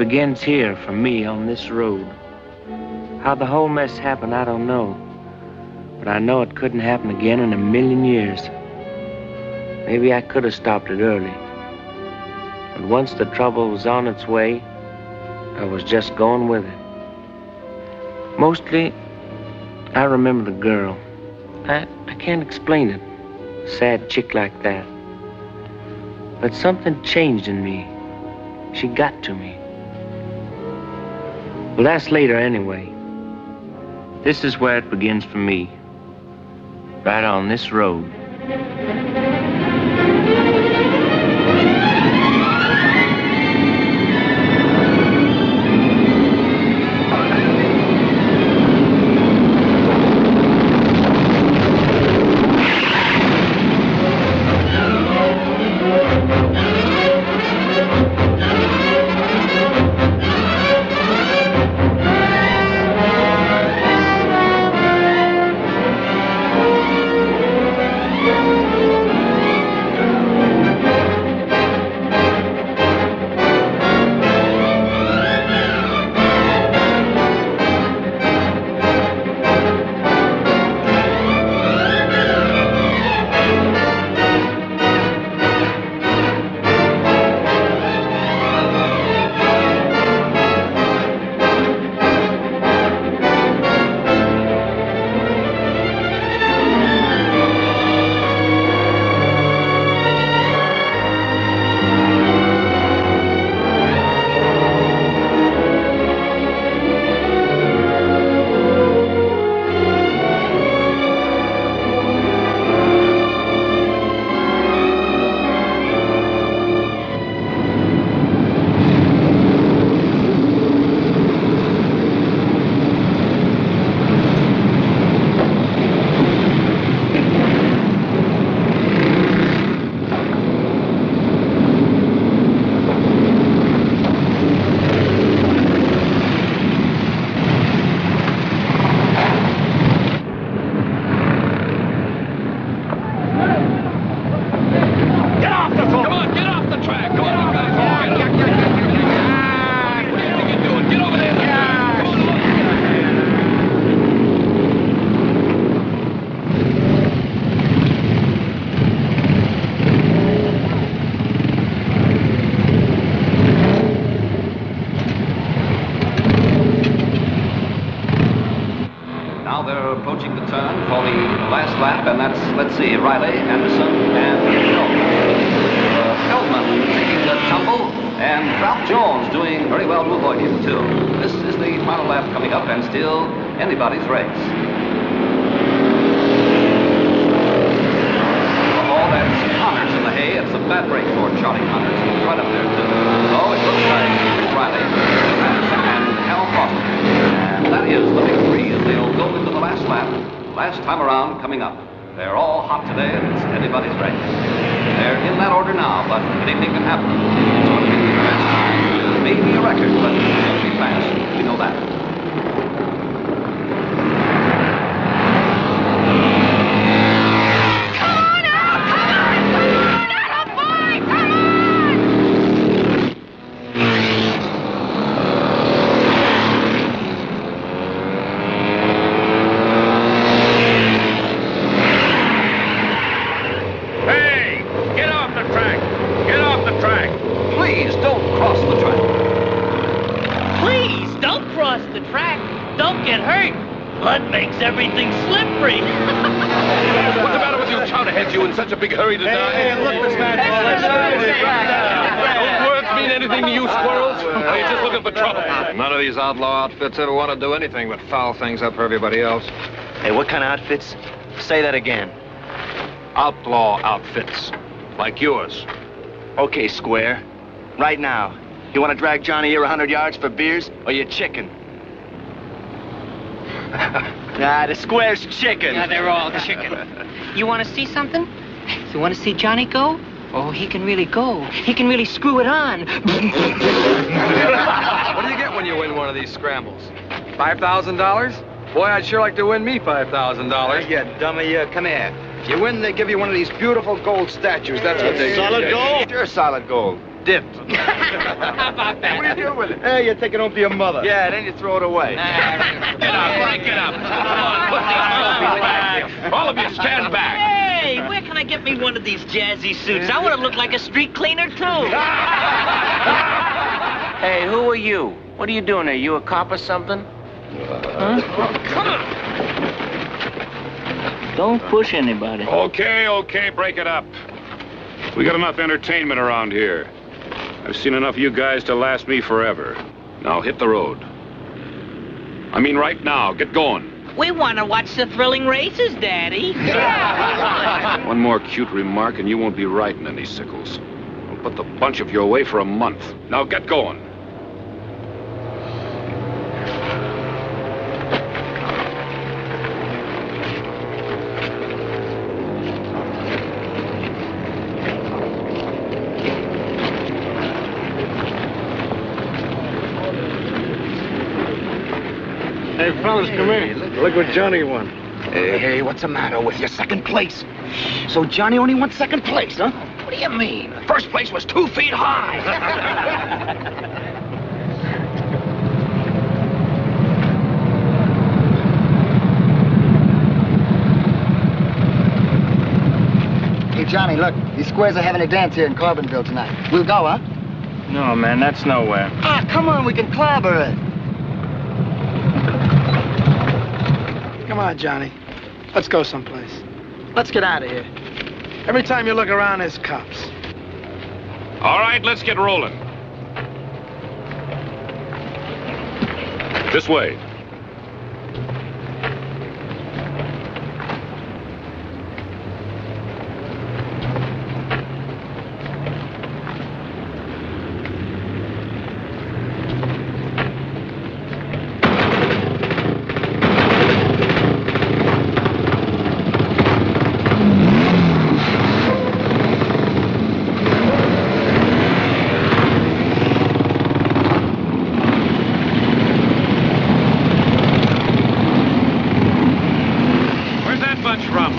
begins here for me on this road. How the whole mess happened, I don't know. But I know it couldn't happen again in a million years. Maybe I could have stopped it early. But once the trouble was on its way, I was just going with it. Mostly, I remember the girl. I can't explain it. A sad chick like that. But something changed in me. She got to me. Well, that's later anyway. This is where it begins for me. Right on this road. Anybody's race. Oh, that's Connors in the hay. It's a bad break for Charlie Connors. He's right up there, too. Oh, it looks like Rick Riley and Hal Foster. And that is the big three as they'll go into the last lap. Last time around coming up. They're all hot today, and it's anybody's race. They're in that order now, but anything can happen. It's going to be the fast time. Maybe a record, but it won't be fast. We know that. Everything slippery. What's the matter with you chowderheads? You in such a big hurry to die? Hey, look, this man. Don't words mean anything to you, squirrels? Are you just looking for trouble? None of these outlaw outfits ever want to do anything but foul things up for everybody else. Hey, what kind of outfits? Say that again. Outlaw outfits. Like yours. Okay, Square. Right now, you want to drag Johnny here 100 yards for beers, or you chicken? Nah, the Square's chicken. Yeah, they're all chicken. You want to see something? You want to see Johnny go? Oh, he can really go. He can really screw it on. What do you get when you win one of these scrambles? $5,000? Boy, I'd sure like to win me $5,000. You dummy, come here. If you win, they give you one of these beautiful gold statues. That's what they Solid give. gold? Sure, solid gold. dipped. How about that? What are you doing with it? Hey, you take it home to your mother. Yeah, then you throw it away. Get up, Frank, get up. Come on, put these trophies back. All of you stand back. Hey, where can I get me one of these jazzy suits? I want to look like a street cleaner, too. Hey, who are you? What are you doing there? You a cop or something? Come on. Don't push anybody. Okay, break it up. We got enough entertainment around here. I've seen enough of you guys to last me forever. Now hit the road. I mean right now, get going. We want to watch the thrilling races, Daddy. One more cute remark and you won't be riding any sickles. I'll put the bunch of you away for a month. Now get going. Hey, fellas, come here. Look what Johnny won. Hey, what's the matter with your second place? So Johnny only won second place, huh? What do you mean? First place was 2 feet high. Hey, Johnny, look. These squares are having a dance here in Carbonville tonight. We'll go, huh? No, man, that's nowhere. Ah, come on, we can collaborate. Come on, Johnny. Let's go someplace. Let's get out of here. Every time you look around, there's cops. All right, let's get rolling. This way.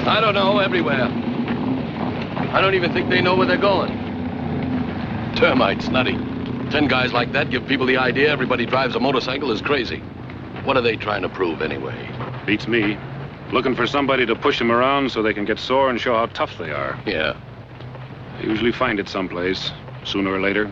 I don't know, everywhere. I don't even think they know where they're going. Termites, nutty. 10 guys like that give people the idea everybody drives a motorcycle is crazy. What are they trying to prove, anyway? Beats me. Looking for somebody to push them around so they can get sore and show how tough they are. Yeah. They usually find it someplace, sooner or later.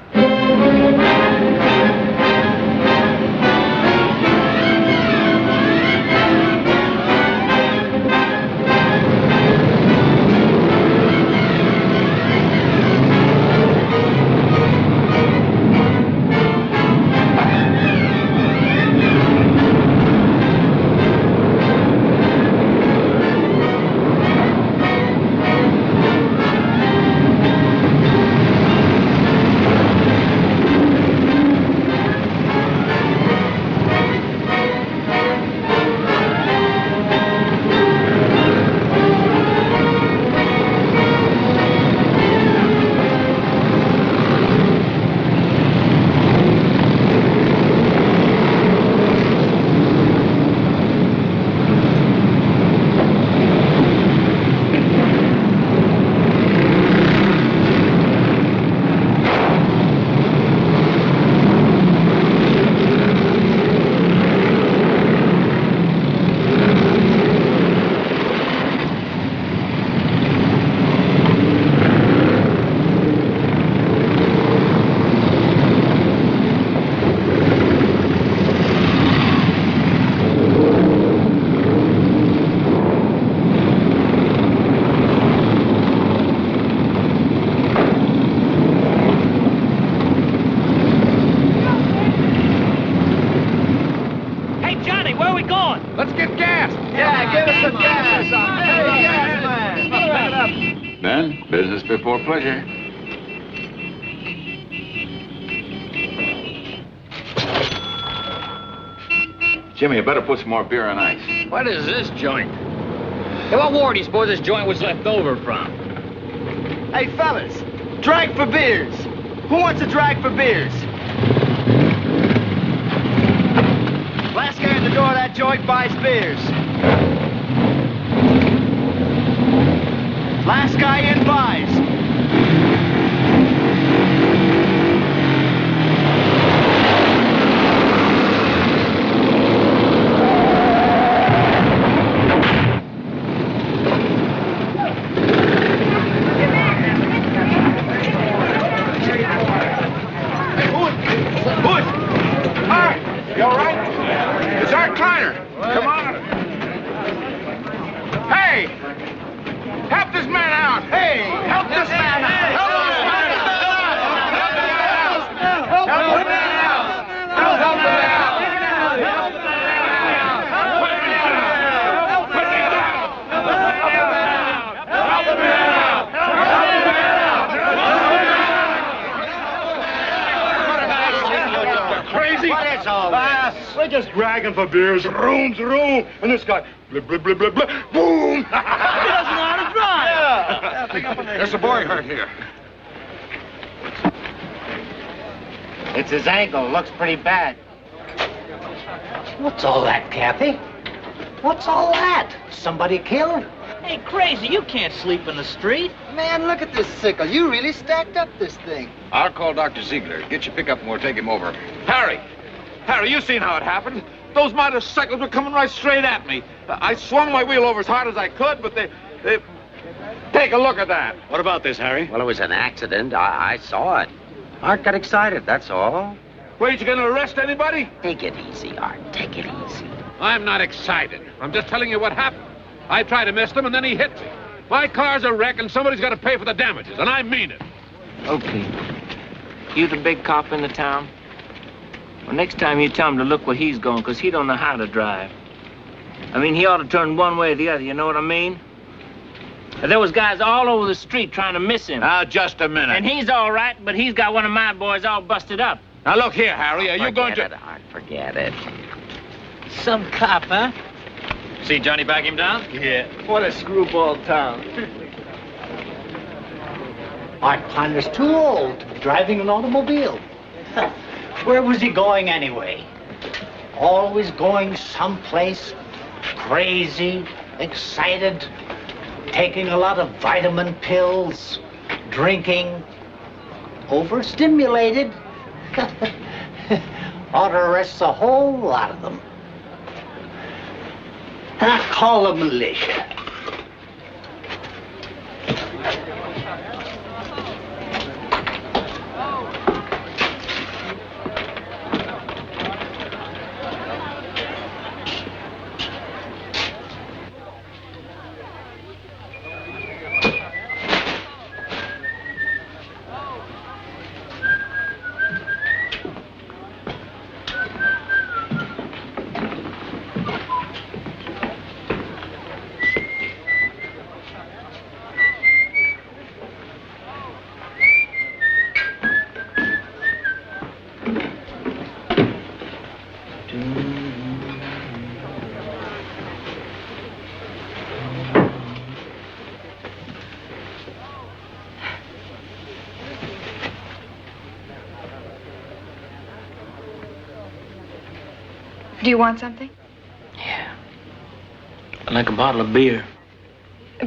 Let's get gas. Yeah, give us some gas. Hey, gas, man. Men, business before pleasure. Jimmy, you better put some more beer on ice. What is this joint? Hey, what war do you suppose this joint was left over from? Hey, fellas, drag for beers. Who wants a drag for beers? Last guy at the door of that joint buys beers. Last guy in buys. It's Art Kleiner. Come on. Hey! Help this man out! Hey! Help this man out! Help this man out! Help this man out! Help this man out! Help this man out! Put me down! Help the man out! Crazy? What is all this? We're just dragging for beers. Zoom, zoom. And this guy, blip, blip, blip, blip, blip, boom. He doesn't know how to drive. Yeah. There's a boy hurt here. It's his ankle. Looks pretty bad. What's all that, Kathy? What's all that? Somebody killed? Hey, crazy, you can't sleep in the street. Man, look at this sickle. You really stacked up this thing. I'll call Dr. Ziegler. Get your pickup and we'll take him over. Harry, you seen how it happened? Those motorcycles were coming right straight at me. I swung my wheel over as hard as I could, but they... Take a look at that. What about this, Harry? Well, it was an accident. I saw it. Art got excited, that's all. Wait, you gonna arrest anybody? Take it easy, Art. Take it easy. I'm not excited. I'm just telling you what happened. I tried to miss him, and then he hit me. My car's a wreck, and somebody's got to pay for the damages, and I mean it. Okay. You the big cop in the town? Well, next time you tell him to look where he's going, because he don't know how to drive. I mean, he ought to turn one way or the other, you know what I mean? There was guys all over the street trying to miss him. Now, just a minute. And he's all right, but he's got one of my boys all busted up. Now, look here, Harry. Are you going to... Forget it. Some cop, huh? See Johnny back him down? Yeah. What a screwball town. Art Kleiner's too old to be driving an automobile. Where was he going anyway? Always going someplace crazy, excited, taking a lot of vitamin pills, drinking, overstimulated. Ought to arrest a whole lot of them. Call the militia. Do you want something? Yeah. I'd like a bottle of beer.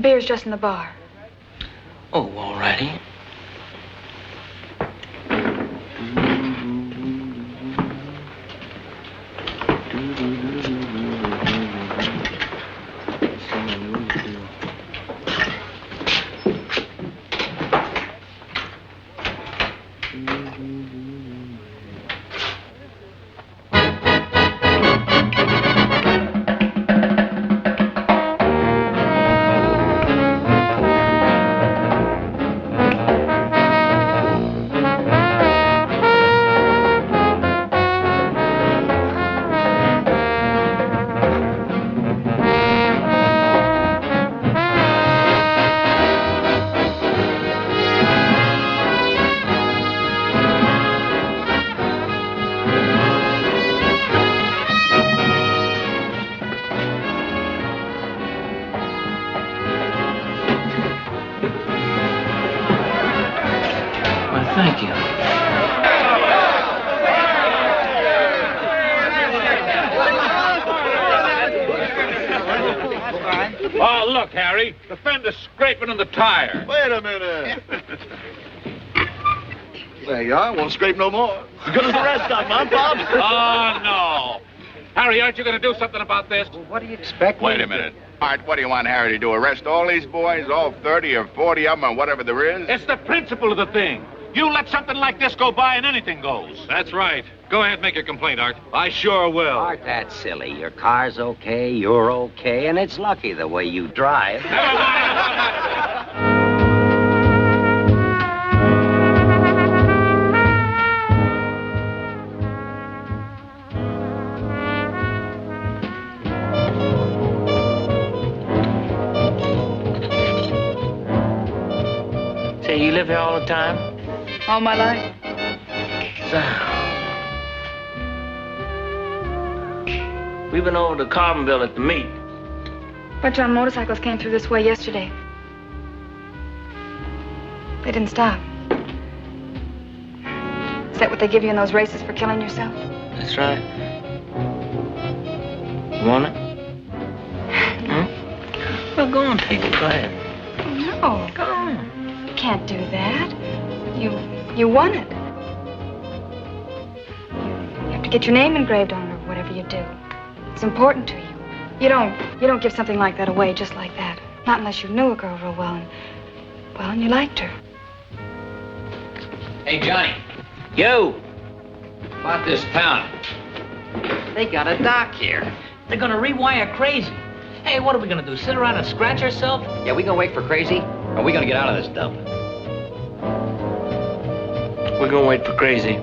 Beer's just in the bar. Oh, all righty. Thank you. Oh, look, Harry. The fender's scraping on the tire. Wait a minute. There you are. Won't scrape no more. As good as the rest of them, huh, Bob? Oh, no. Harry, aren't you going to do something about this? Well, what do you expect? Wait a minute. Art, what do you want Harry to do? Arrest all these boys, all 30 or 40 of them, or whatever there is? It's the principle of the thing. You let something like this go by and anything goes. That's right. Go ahead, make your complaint, Art. I sure will. Art, that's silly. Your car's okay, you're okay, and it's lucky the way you drive. Say, you live here all the time? All my life. We've been over to Carbonville at the meet. Bunch of motorcycles came through this way yesterday. They didn't stop. Is that what they give you in those races for killing yourself? That's right. You want it? Well, go on, take it. Go ahead. No. Go on. You can't do that. You won it. You have to get your name engraved on it or whatever you do. It's important to you. You don't give something like that away just like that. Not unless you knew a girl real well and you liked her. Hey, Johnny. Yo! About this town. They got a dock here. They're gonna rewire Crazy. Hey, what are we gonna do? Sit around and scratch ourselves? Yeah, we gonna wait for Crazy? Or are we gonna get out of this dump? We're gonna wait for Crazy.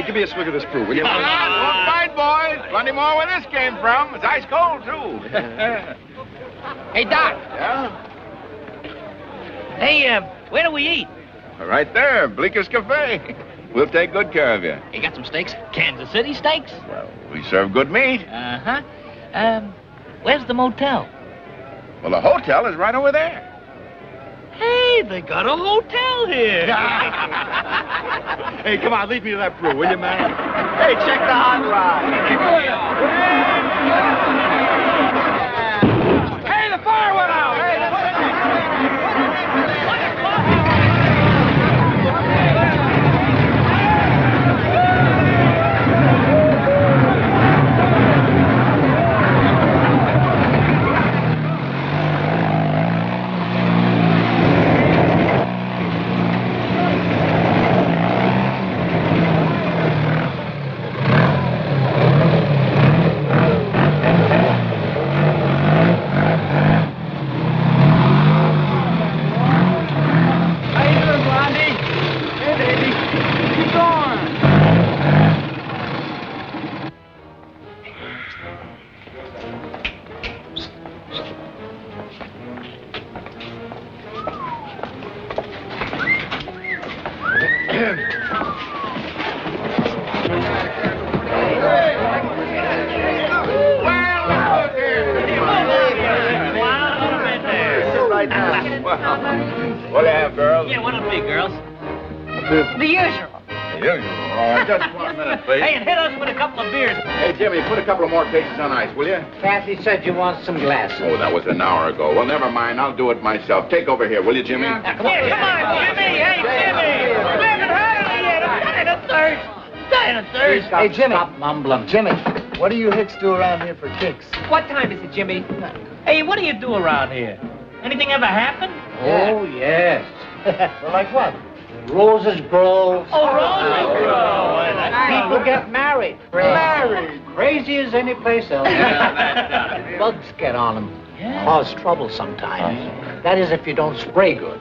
Give me a swig of this brew, will you? All right, boys. Plenty more where this came from. It's ice cold, too. Hey, Doc. Yeah? Hey, where do we eat? Right there, Bleeker's Cafe. We'll take good care of you. You got some steaks? Kansas City steaks? Well, we serve good meat. Uh-huh. Where's the motel? Well, the hotel is right over there. Hey, they got a hotel here. Hey, come on, lead me to that brew, will you, man? Hey, check the hot rod. Hey, the fire went out! What do you have, girls? Yeah, what'll it be, girls? The usual. Just 1 minute, please. Hey, and hit us with a couple of beers. Hey, Jimmy, put a couple of more cases on ice, will you? Kathy said you want some glasses. Oh, that was an hour ago. Well, never mind. I'll do it myself. Take over here, will you, Jimmy? Come on, Jimmy. Hey, Jimmy. We haven't had any yet. I'm dying of thirst. Dying of thirst. Hey, Jimmy. Stop mumbling. Jimmy, what do you hicks do around here for kicks? What time is it, Jimmy? Hey, what do you do around here? Anything ever happen? Oh, yes. Well, like what? Roses grow. Oh, roses grow. People get married. Married. Crazy as any place else. Bugs get on them. Cause trouble sometimes. That is if you don't spray good.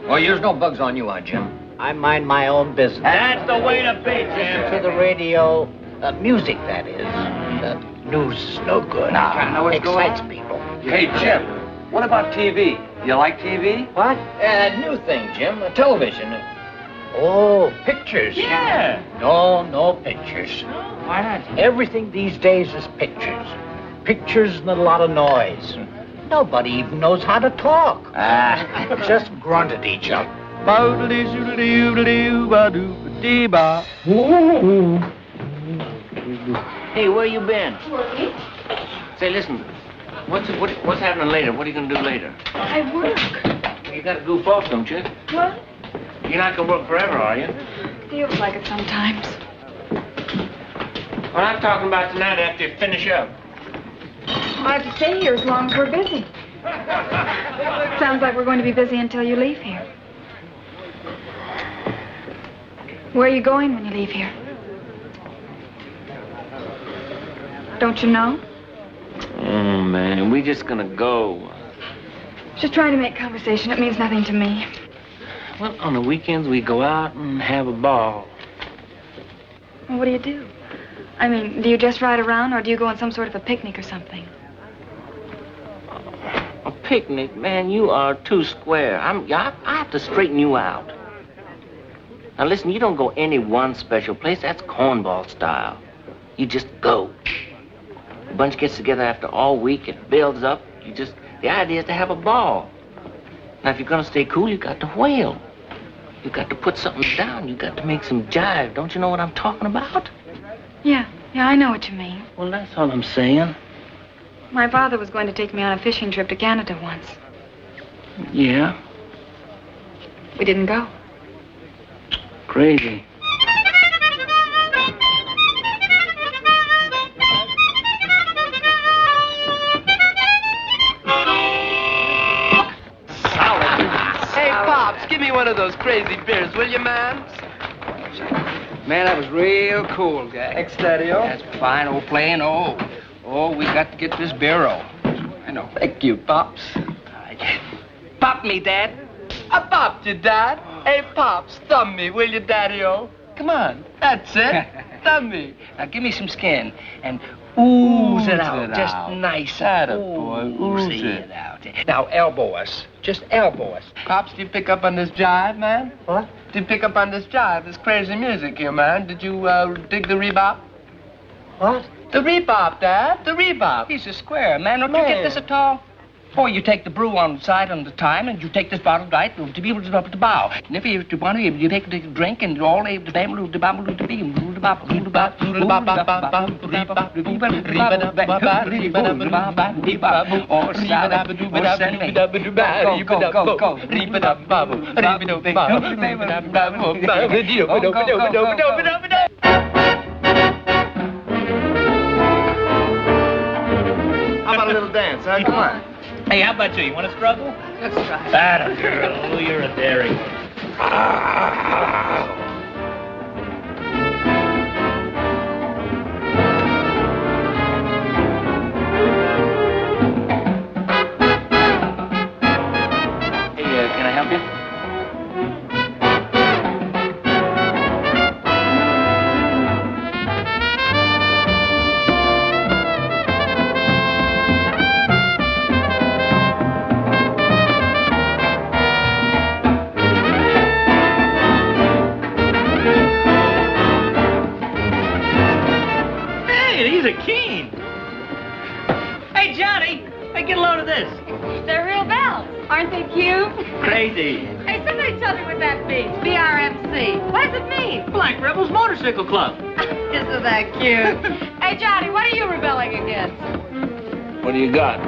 Well, there's no bugs on you, Jim. I mind my own business. That's the way to be, Listen Jim. to the radio. Music, that is. News is no good. I know what's going Excites people. Hey, Jim, what about TV? You like TV? What? New thing, Jim. Television. Oh, pictures. Yeah. No pictures. Why not? Everything these days is pictures. Pictures and a lot of noise. Nobody even knows how to talk. Just grunt at each other. Hey, where you been? Working. Say, listen, what's happening later? What are you gonna do later? I work. You gotta goof off, don't you? What? You're not gonna work forever, are you? Feels like it sometimes. Well, I'm talking about tonight after you finish up. I have to stay here as long as we're busy. Sounds like we're going to be busy until you leave here. Where are you going when you leave here? Don't you know? Oh, man, we just gonna go. Just trying to make conversation. It means nothing to me. Well, on the weekends, we go out and have a ball. Well, what do you do? I mean, do you just ride around, or do you go on some sort of a picnic or something? A picnic? Man, you are too square. I have to straighten you out. Now, listen, you don't go any one special place. That's cornball style. You just go. A bunch gets together after all week. It builds up. The idea is to have a ball. Now, if you're going to stay cool, you got to whale. You got to put something down. You got to make some jive. Don't you know what I'm talking about? Yeah, I know what you mean. Well, that's all I'm saying. My father was going to take me on a fishing trip to Canada once. Yeah? We didn't go. Crazy. Hey, Pops, give me one of those crazy beers, will you, man? Man, that was real cool, guy. Exterior. That's fine old playing. Oh, we got to get this bureau. I know. Thank you, Pops. Pop me, Dad. I popped you, Dad. Hey, Pops, thumb me, will you, Daddy-o? Come on, that's it. Thumb me. Now, give me some skin and ooze it out. Just nice. Attaboy, ooze it out. Now, elbow us. Just elbow us. Pops, do you pick up on this jive, man? What? Did you pick up on this jive, this crazy music here, man? Did you dig the rebop? What? The rebop, Dad, the rebop. He's a square, man. Don't you get this at all? Boy, you take the brew on the side on the time, and you take this bottle right to be able to the bow. And if you want to, you take a drink, and all the bam, the bam, the beam, the bop, the bop, the How about a little dance, huh? Come on. Hey, how about you? You want to struggle? Let's try. Atta girl. Oh, you're a daring one. Hey, can I help you? Keen. Hey, Johnny, hey, get a load of this. They're real bells. Aren't they cute? Crazy. Hey, somebody tell me what that means. BRMC. What does it mean? Black Rebels Motorcycle Club. Isn't that cute? Hey, Johnny, what are you rebelling against? What do you got?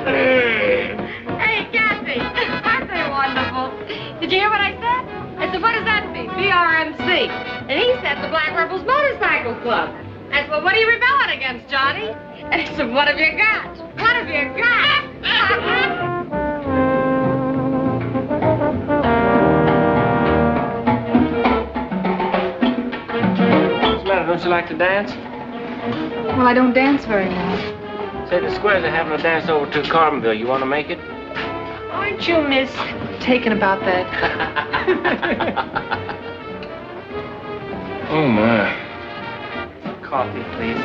Hey, Kathy, aren't they wonderful? Did you hear what I said? I said, what does that mean? BRMC. And he said the Black Rebels Motorcycle Club. I said, well, what are you rebelling against, Johnny? And he said, what have you got? What have you got? What's the matter? Don't you like to dance? Well, I don't dance very well. Say, the squares are having a dance over to Carbonville. You want to make it? Aren't you taken about that? Oh, my. Coffee, please.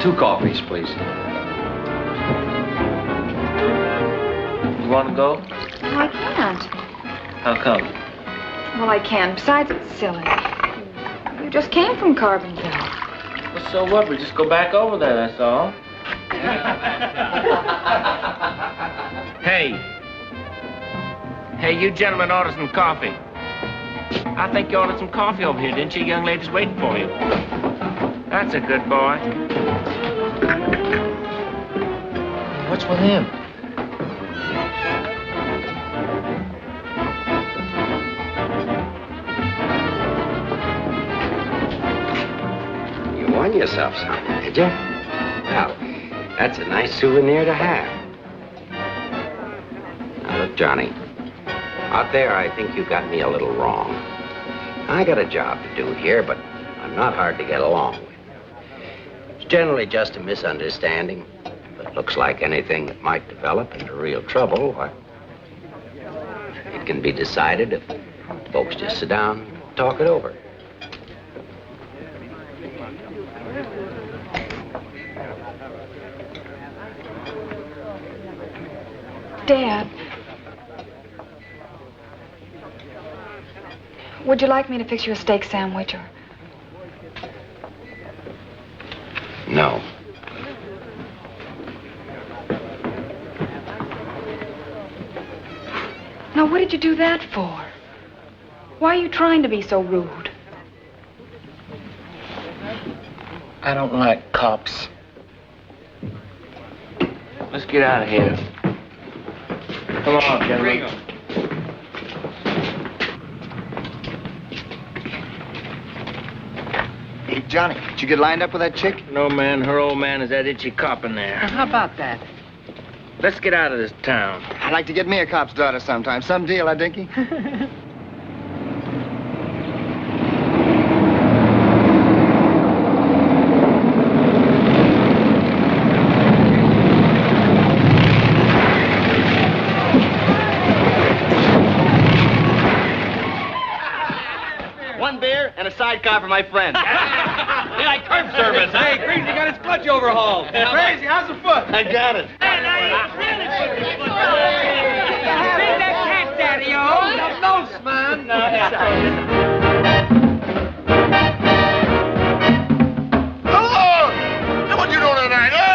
2 coffees, please. You want to go? Well, I can't. How come? Well, I can. Besides, it's silly. You just came from Carbonville. Well, so what? We just go back over there, that's all. Hey. Hey, you gentlemen ordered some coffee. I think you ordered some coffee over here, didn't you? Young lady's waiting for you. That's a good boy. What's with him? You won yourself something, did you? Well, that's a nice souvenir to have. Now, look, Johnny. Out there, I think you got me a little wrong. I got a job to do here, but I'm not hard to get along with. It's generally just a misunderstanding. If it looks like anything that might develop into real trouble, why, it can be decided if folks just sit down and talk it over. Dad, would you like me to fix you a steak sandwich or... No. Now, what did you do that for? Why are you trying to be so rude? I don't like cops. Let's get out of here. Come on, gentlemen. Hey, Johnny, did you get lined up with that chick? No, man. Her old man is that itchy cop in there. How about that? Let's get out of this town. I'd like to get me a cop's daughter sometime. Some deal, huh, Dinky? One beer and a sidecar for my friend. They like curb service. Hey, Crazy got his clutch overhauled. Crazy, how's the foot? I got it. Bring that cat, Daddy-o. No, man. Hello! What you doing tonight? Hey!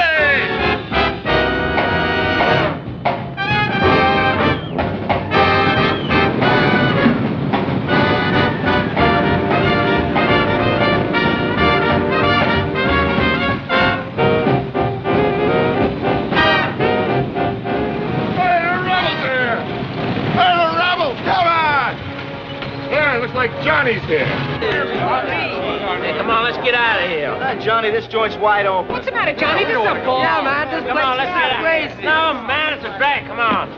Like Johnny's here. Hey, come on, let's get out of here. Johnny, this joint's wide open. What's the matter, Johnny? This is a ball. Yeah, man, this Come on, let's get out. crazy. No, man, it's a drag. Come on.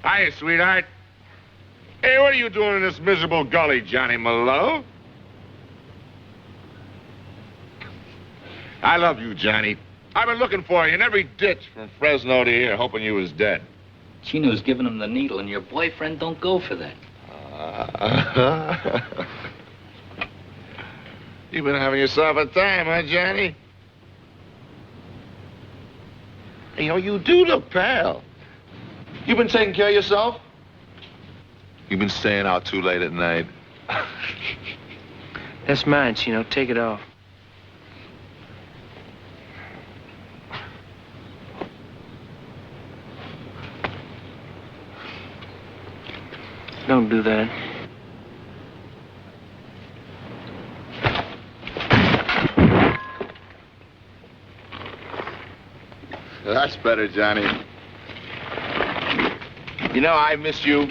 Hiya, sweetheart. Hey, what are you doing in this miserable gully, Johnny Malone? I love you, Johnny. I've been looking for you in every ditch from Fresno to here, hoping you was dead. Chino's giving him the needle, and your boyfriend don't go for that. You've been having yourself a time, huh, Johnny? You know, you do look pale. You been taking care of yourself? You've been staying out too late at night. That's mine, Chino. Take it off. Don't do that. That's better, Johnny. You know, I missed you.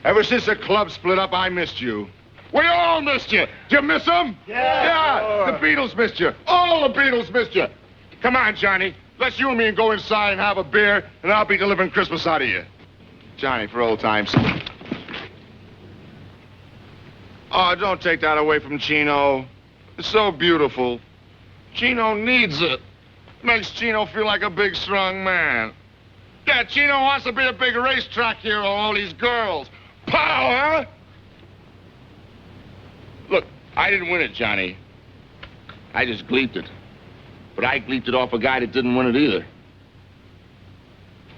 Ever since the club split up, I missed you. We all missed you. Did you miss them? Yeah. Sure. The Beatles missed you. All the Beatles missed you. Come on, Johnny. Let's you and me go inside and have a beer, and I'll be delivering Christmas out of you. Johnny, for old times. Oh, don't take that away from Chino. It's so beautiful. Chino needs it. Makes Chino feel like a big, strong man. Yeah, Chino wants to be a big racetrack hero, all these girls. Power! Look, I didn't win it, Johnny. I just gleeped it. But I gleeped it off a guy that didn't win it either.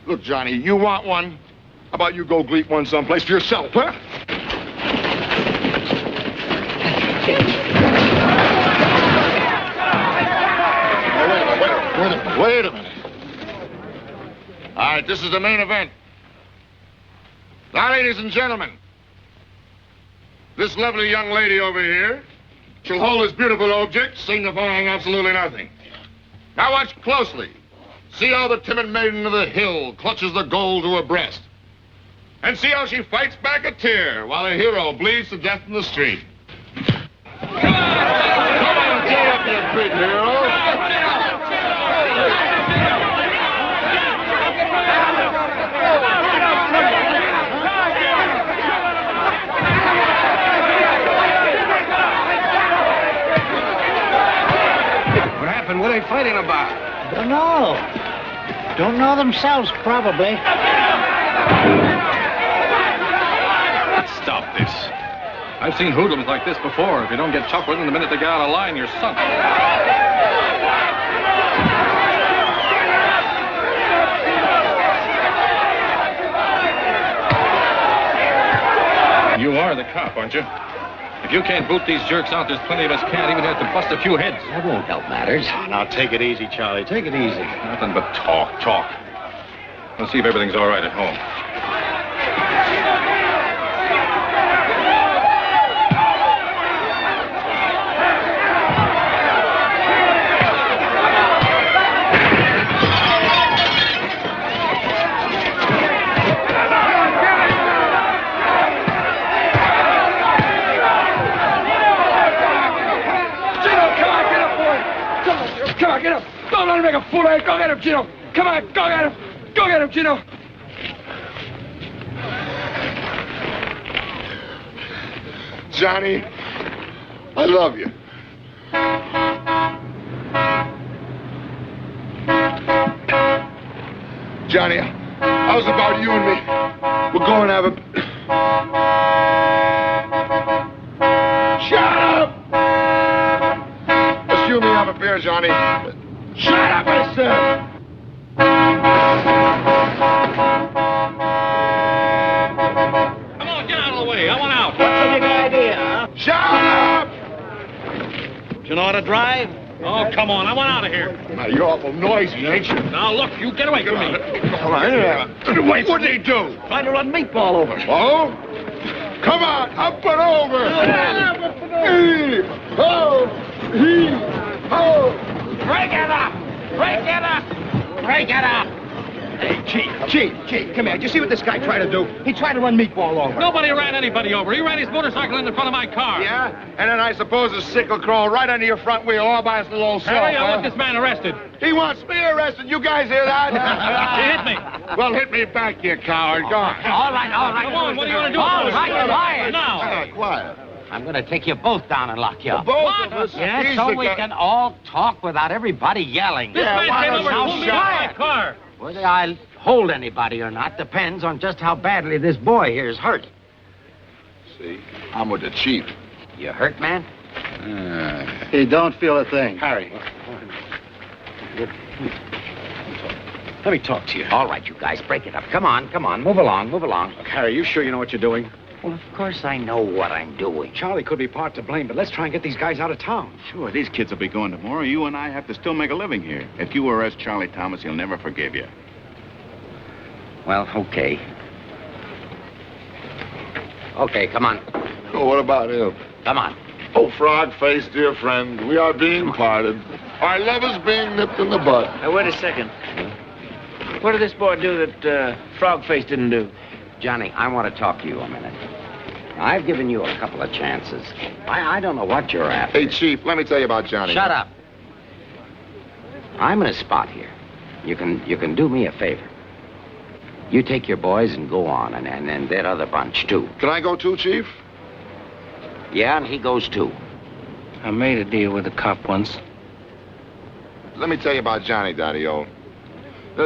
Look, Johnny, you want one? How about you go gleep one someplace for yourself, huh? Wait a minute. All right, this is the main event. Now, ladies and gentlemen, this lovely young lady over here shall hold this beautiful object, signifying absolutely nothing. Now watch closely. See how the timid maiden of the hill clutches the gold to her breast. And see how she fights back a tear while the hero bleeds to death in the street. Come on, get up, you big hero. What happened? What are they fighting about? Don't know. Don't know themselves, probably. Let's stop this. I've seen hoodlums like this before. If you don't get tough with them the minute they get out of line, you're sunk. You are the cop, aren't you? If you can't boot these jerks out, there's plenty of us can't even have to bust a few heads. That won't help matters. Now, take it easy, Charlie. Take it easy. Nothing but talk. Let's see if everything's all right at home. Come on, get up. Don't let him make a fool of you. Go get him, Gino. Come on, go get him. Go get him, Gino. Johnny, I love you. Johnny, how's about you and me? We're going to have a... Shut up! Let's you and me have a beer, Johnny. Shut up, I said! Come on, get out of the way. I want out. What's the big idea, huh? Shut up! You know how to drive? Oh, come on. I want out of here. Now, you're awful noisy, ain't you? Now, look, you get away from me. Come on. Wait, what did he do? Trying to run meatball over. Oh? Come on, up and over. Oh, Break it up! Break it up! Break it up! Hey, Chief, come here. Did you see what this guy tried to do? He tried to run meatball over. Nobody ran anybody over. He ran his motorcycle in the front of my car. Yeah? And then I suppose a sickle crawled right under your front wheel all by his little old self. Harry, I want this man arrested. He wants me arrested. You guys hear that? He hit me. Well, hit me back, you coward. Go on. All right. Come on, what do you want to do? All right, quiet. Now. Quiet. I'm going to take you both down and lock you up. Both of us? Yeah, He's so the we guy- can all talk without everybody yelling. This man why came don't over and you pulled me shut out of my up? car. Whether I hold anybody or not depends on just how badly this boy here is hurt. See, I'm with the chief. You hurt, man? He don't feel a thing. Harry. Let me talk to you. All right, you guys, break it up. Come on. Move along. Look, Harry, you sure you know what you're doing? Well, of course I know what I'm doing. Charlie could be part to blame, but let's try and get these guys out of town. Sure, these kids will be going tomorrow. You and I have to still make a living here. If you arrest Charlie Thomas, he'll never forgive you. Well, okay. Okay, come on. Oh, what about him? Come on. Oh, frog-faced, dear friend, we are being parted. Our love is being nipped in the bud. Now, wait a second. What did this boy do that Frog-Face didn't do? Johnny, I want to talk to you a minute. I've given you a couple of chances. I don't know what you're after. Hey, Chief, let me tell you about Johnny. Shut up. I'm in a spot here. You can do me a favor. You take your boys and go on, and that other bunch, too. Can I go too, Chief? Yeah, and he goes, too. I made a deal with a cop once. Let me tell you about Johnny, Daddy-O.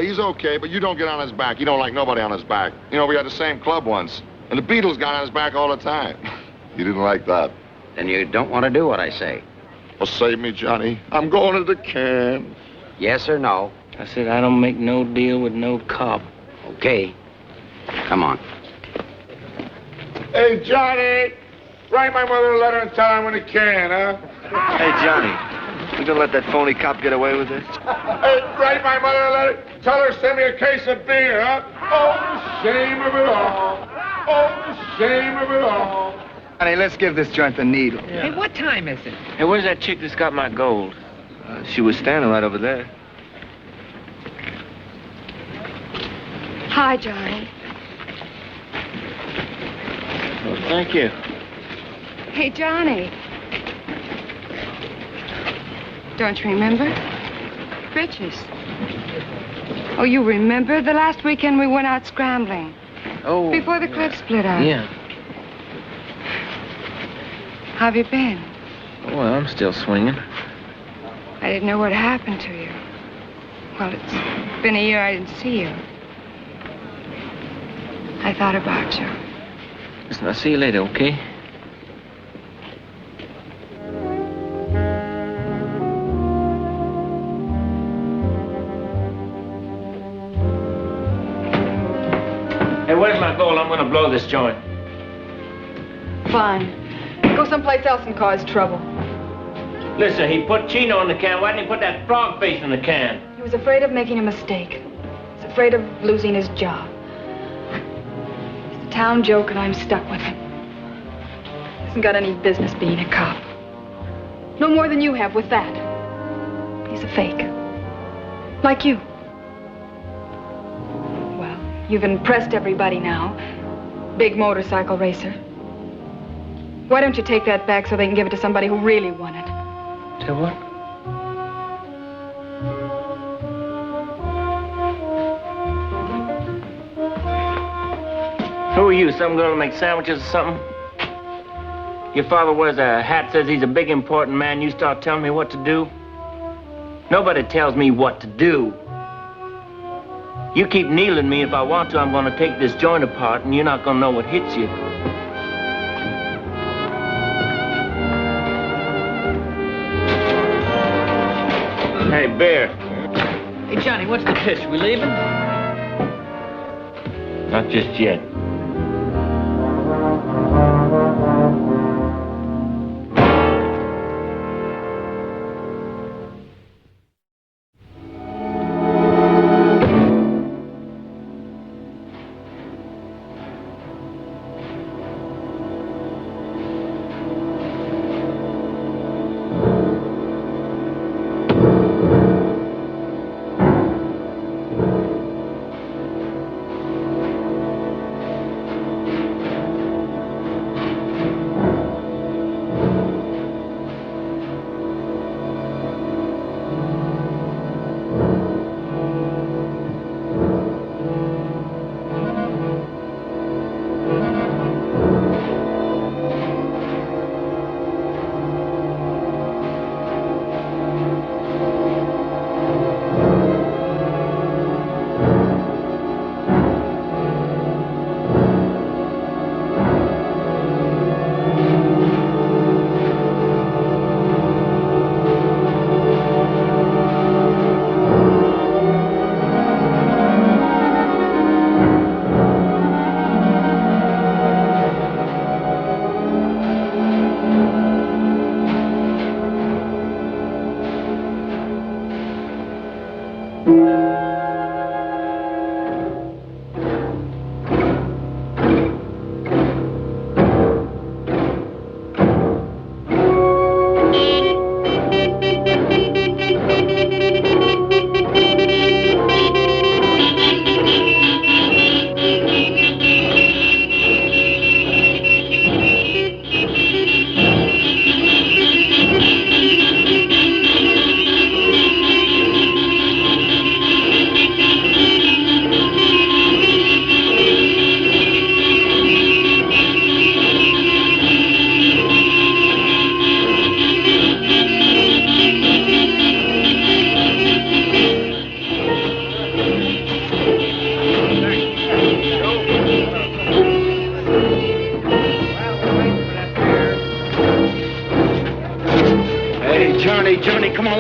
He's okay, but you don't get on his back. You don't like nobody on his back. You know, we had the same club once, and the Beatles got on his back all the time. You didn't like that. Then you don't want to do what I say. Well, save me, Johnny. I'm going to the can. Yes or no? I said I don't make no deal with no cop. Okay. Come on. Hey, Johnny. Write my mother a letter and tell her I'm in the can, huh? Hey, Johnny. You gonna let that phony cop get away with this? Hey, write my mother a letter. Tell her to send me a case of beer, huh? Oh, the shame of it all. Oh, the shame of it all. Johnny, let's give this joint the needle. Hey, what time is it? Hey, where's that chick that's got my gold? She was standing right over there. Hi, Johnny. Well, thank you. Hey, Johnny. Don't you remember? Britches. Oh, you remember the last weekend we went out scrambling? Oh. Before the cliff split up. Yeah. How have you been? Well, I'm still swinging. I didn't know what happened to you. Well, it's been a year I didn't see you. I thought about you. Listen, I'll see you later, okay? Hey, where's my gold? I'm gonna blow this joint. Fine. Go someplace else and cause trouble. Listen, he put Chino in the can. Why didn't he put that frog face in the can? He was afraid of making a mistake. He's afraid of losing his job. He's a town joke, and I'm stuck with him. He hasn't got any business being a cop. No more than you have with that. He's a fake. Like you. Well, you've impressed everybody now. Big motorcycle racer. Why don't you take that back so they can give it to somebody who really won it? Say what? Who are you, some girl to make sandwiches or something? Your father wears a hat, says he's a big important man. You start telling me what to do? Nobody tells me what to do. You keep kneeling me. If I want to, I'm going to take this joint apart, and you're not going to know what hits you. Hey, Bear. Hey, Johnny, what's the pitch? We leaving? Not just yet.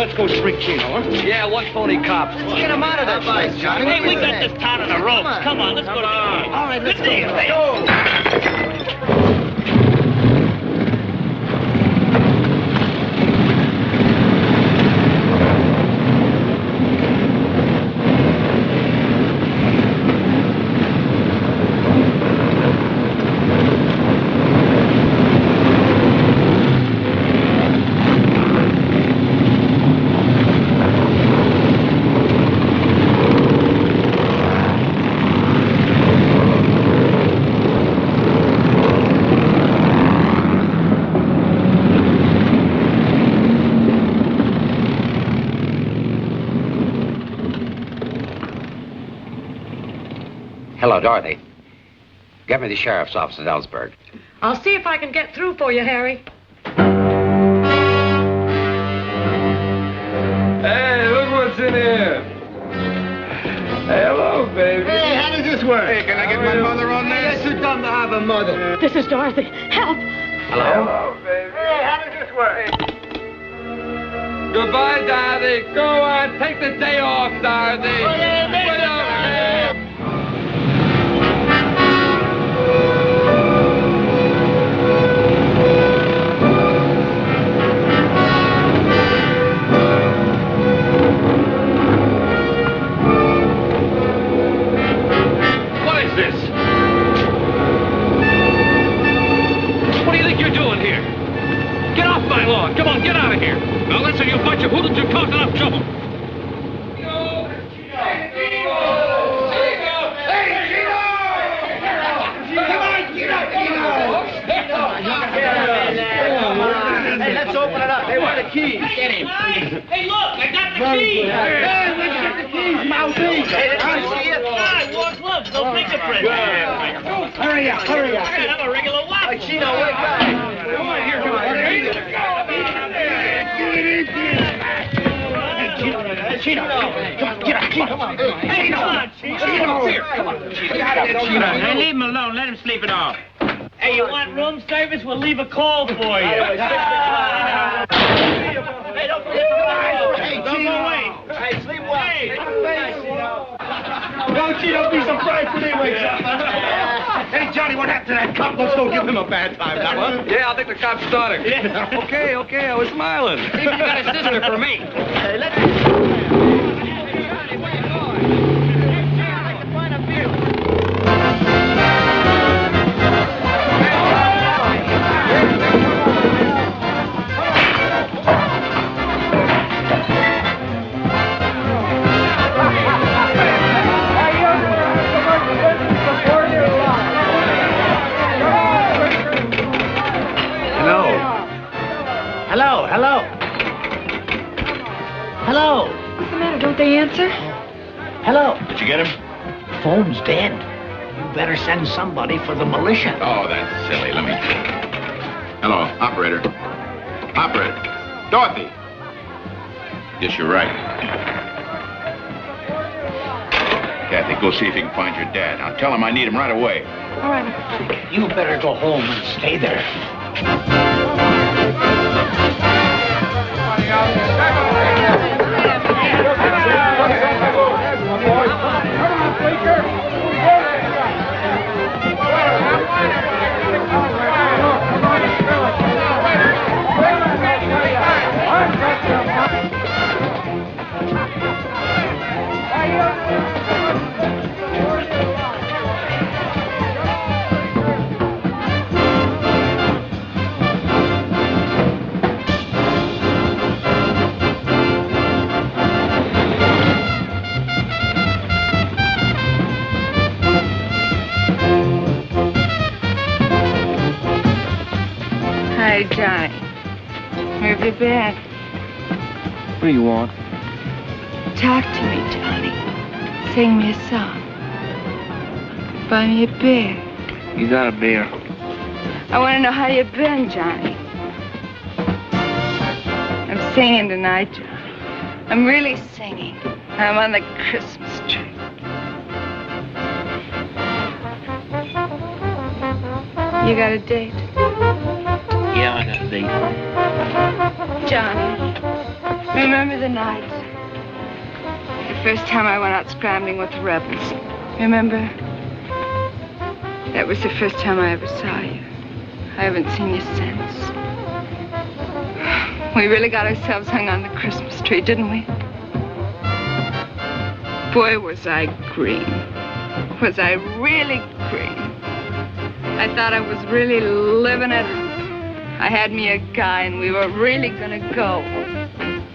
let's go streak Chino, huh? Yeah, one phony cop. Let's get him out of that place, Johnny. Hey, we got this town on the ropes. Come on, let's go to the game. All right, let's Good deal. go. Hello, Dorothy. Get me the sheriff's office at Ellsberg. I'll see if I can get through for you, Harry. Hey, look what's in here. Hey, hello, baby. Hey, how does this work? Hey, can I get my mother on You're this? too dumb to have a mother. This is Dorothy. Help! Hello? baby. Hey, how does this work? Goodbye, Dorothy. Go on, take the day off, Dorothy. What is this? What do you think you're doing here? Get off my lawn. Come on, get out of here. Now listen, you bunch of hoodlums, you're causing enough trouble. Hey, let's open it up. Hey, where are the keys? Get him. Hey, look, I got the key. Hey, where'd you get the keys? Mousy. Hey, let's see it. I wore gloves, no fingerprints. Hurry up, hurry up. I'm a regular wop. Hey, Chino, wake up. Come on, here, come on. Chino, get up, Chino. Come on. Hey, Chino. Chino. Here, come on. Chino. Hey, leave him alone. Let him sleep it off. Hey, you want room service? We'll leave a call for you. Hey, don't forget the light. Hey, Don't go away. Hey, sleep well. Hey. Don't Chino be surprised when he wakes up. Hey, Johnny, what happened to that cop? Let's go give him a bad time now, huh? Yeah, I think the cop's starting. Okay, I was smiling. You got a sister for me. Hey, let's... Hello. What's the matter? Don't they answer? Hello. Did you get him? Phone's dead. You better send somebody for the militia. Oh, that's silly. Let me... Hello, operator. Operator. Dorothy. Yes, you're right. Kathy, go see if you can find your dad. Now, tell him I need him right away. All right. You better go home and stay there. Hi, Johnny. Where have you been? What do you want? Talk to me, Johnny. Sing me a song. Buy me a beer. You got a beer. I want to know how you've been, Johnny. I'm singing tonight, Johnny. I'm really singing. I'm on the Christmas tree. You got a date? Yeah, I got a date. Johnny, Remember the night? The first time I went out scrambling with the rebels. Remember? That was the first time I ever saw you. I haven't seen you since. We really got ourselves hung on the Christmas tree, didn't we? Boy, was I green. Was I really green. I thought I was really living it. I had me a guy and we were really gonna go.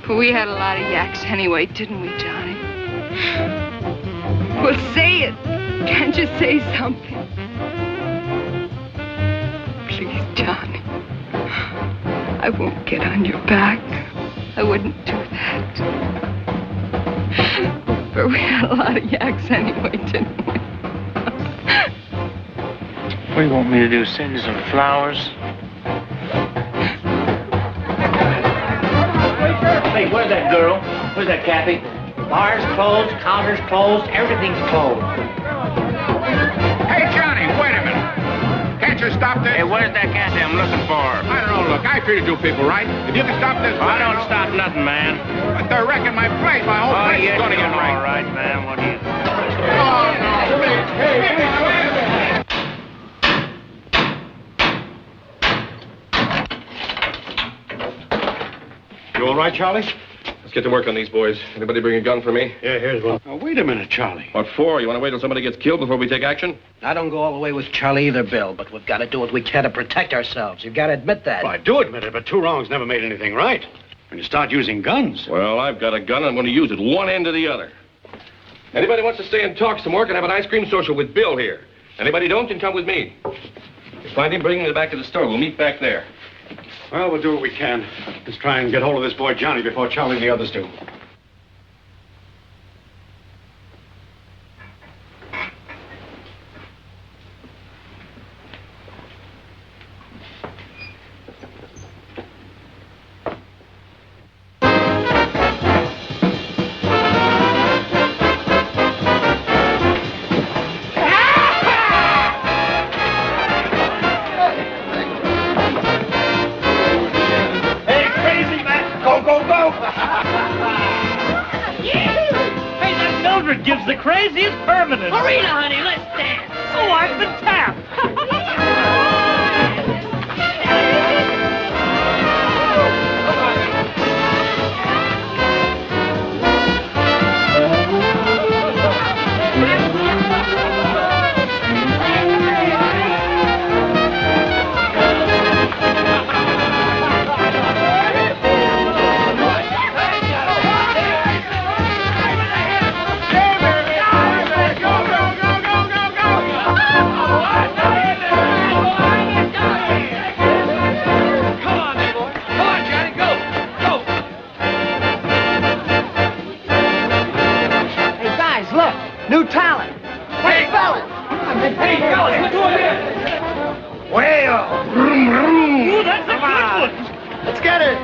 But we had a lot of yaks anyway, didn't we, Johnny? Well, say it. Can't you say something? Please, Johnny. I won't get on your back. I wouldn't do that. But we had a lot of yaks anyway, didn't we? What do you want me to do, send you some flowers? Hey, where's that girl? Where's that Kathy? Bars closed, counters closed, everything's closed. Hey, Johnny, wait a minute. Can't you stop this? Hey, where's that Kathy I'm looking for? I don't know, look, I treat you people right. If you can stop this... I don't stop nothing, man. But they're wrecking my place. My whole place is going to get wrecked. All right, man. What do you... Oh, no, please. Hey. You all right, Charlie? Let's get to work on these boys. Anybody bring a gun for me? Yeah, here's one. Now, wait a minute, Charlie. What for? You want to wait till somebody gets killed before we take action? I don't go all the way with Charlie either, Bill, but we've got to do what we can to protect ourselves. You've got to admit that. Well, I do admit it, but two wrongs never made anything right. When you start using guns... Well, I've got a gun. I'm going to use it one end or the other. Anybody wants to stay and talk some more can have an ice cream social with Bill here. Anybody don't can come with me. You find him, bring him back to the store. We'll meet back there. Well, we'll do what we can. Let's try and get hold of this boy Johnny before Charlie and the others do. Gives the craziest permanent. Marina, honey, let's dance. Oh, I've been tapped. New talent. Hey, fellas! Hey, fellas, what's going on? Well. Ooh, that's a good one. Let's get it.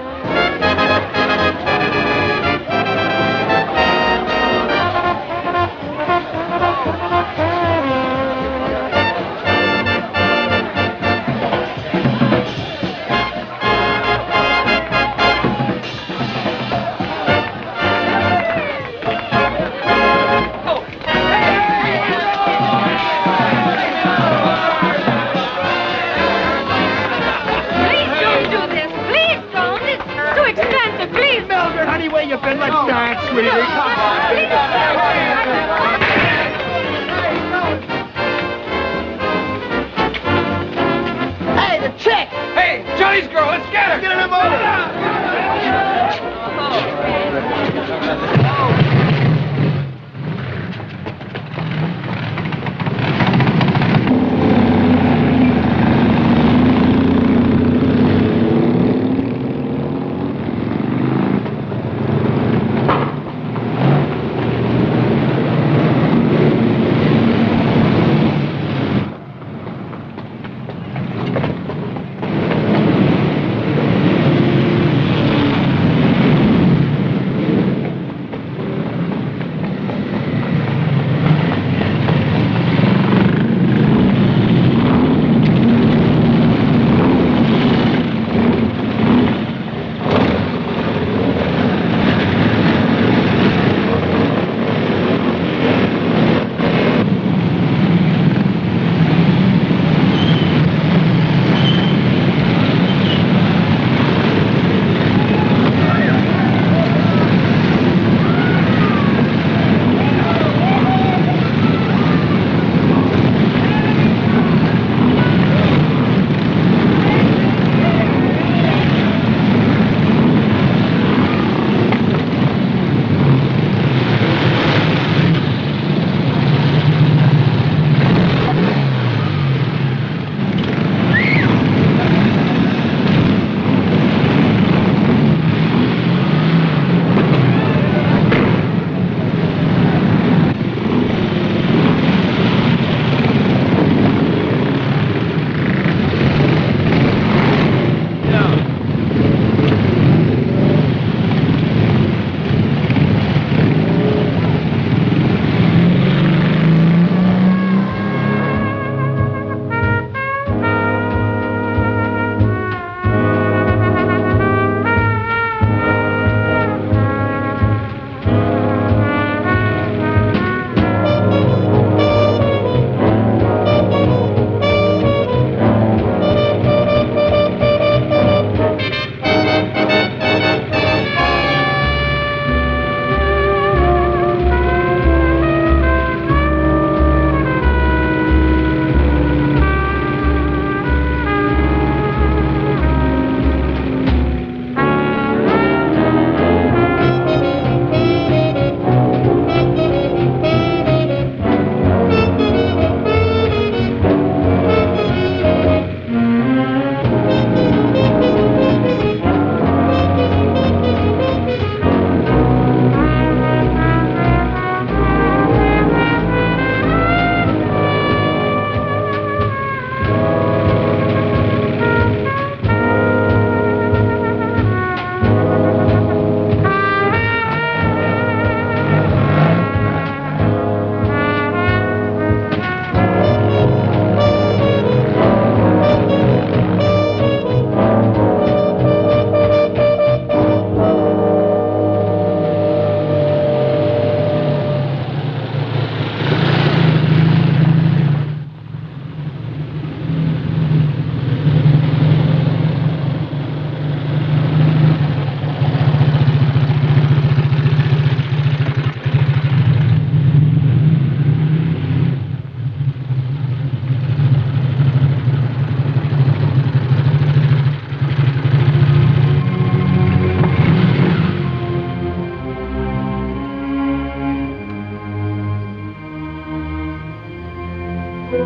Get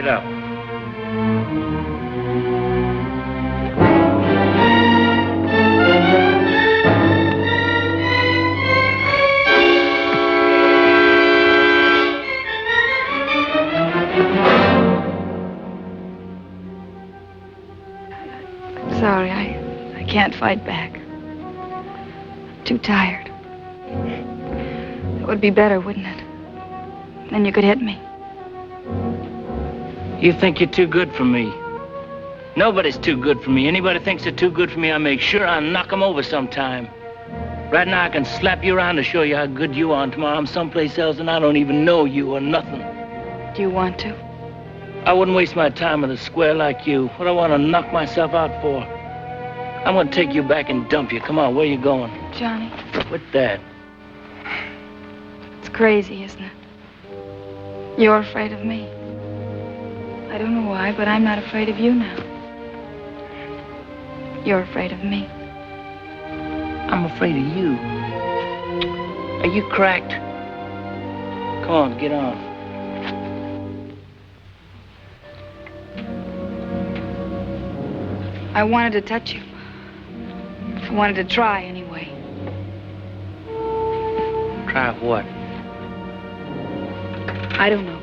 up. Sorry, I can't fight back. I'm too tired. It would be better, wouldn't it? Then you could hit me. You think you're too good for me. Nobody's too good for me. Anybody thinks they're too good for me, I make sure I knock them over sometime. Right now, I can slap you around to show you how good you are, and tomorrow I'm someplace else and I don't even know you or nothing. Do you want to? I wouldn't waste my time with a square like you. What do I want to knock myself out for? I'm going to take you back and dump you. Come on, where you going? Johnny. With that. It's crazy, isn't it? You're afraid of me. I don't know why, but I'm not afraid of you now. You're afraid of me. I'm afraid of you. Are you cracked? Come on, get on. I wanted to touch you. I wanted to try anyway. Try what? I don't know.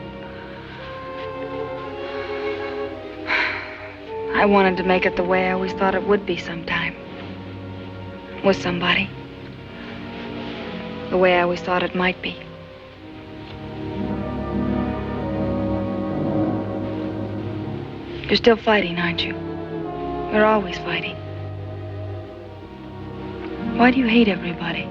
I wanted to make it the way I always thought it would be sometime. With somebody. The way I always thought it might be. You're still fighting, aren't you? You're always fighting. Why do you hate everybody?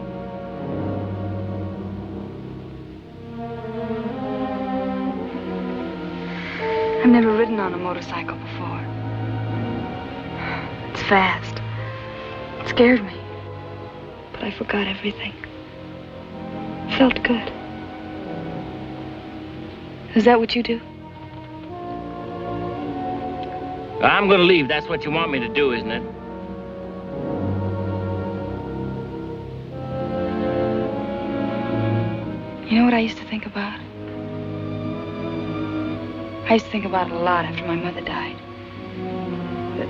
I've never ridden on a motorcycle before. It's fast. It scared me. But I forgot everything. It felt good. Is that what you do? I'm going to leave. That's what you want me to do, isn't it? You know what I used to think about? I used to think about it a lot after my mother died. That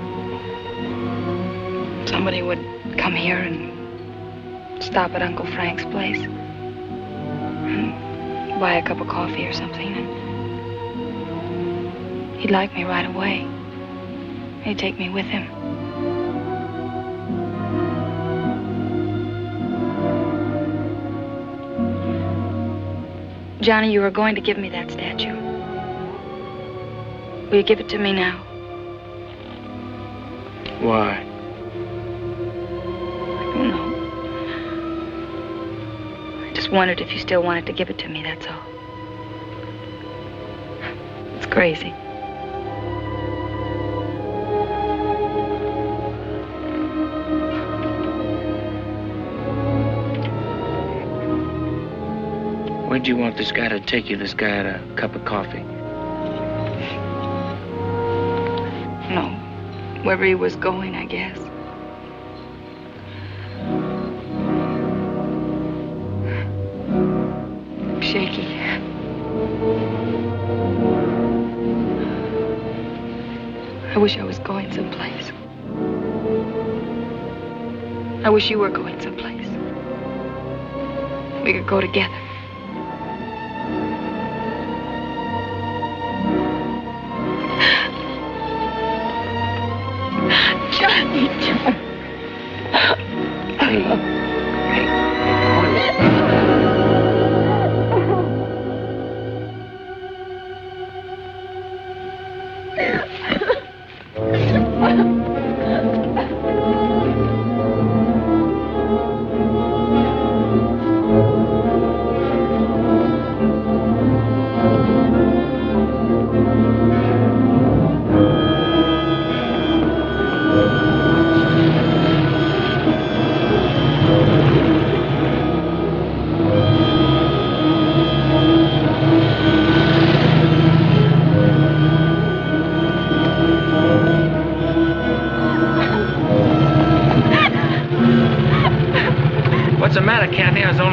somebody would come here and stop at Uncle Frank's place and buy a cup of coffee or something, and he'd like me right away. He'd take me with him. Johnny, you were going to give me that statue. Will you give it to me now? Why? I don't know. I just wondered if you still wanted to give it to me, that's all. It's crazy. Where'd you want this guy to take you, this guy had a cup of coffee? No. Wherever he was going, I guess. I'm shaky. I wish I was going someplace. I wish you were going someplace. We could go together. Johnny.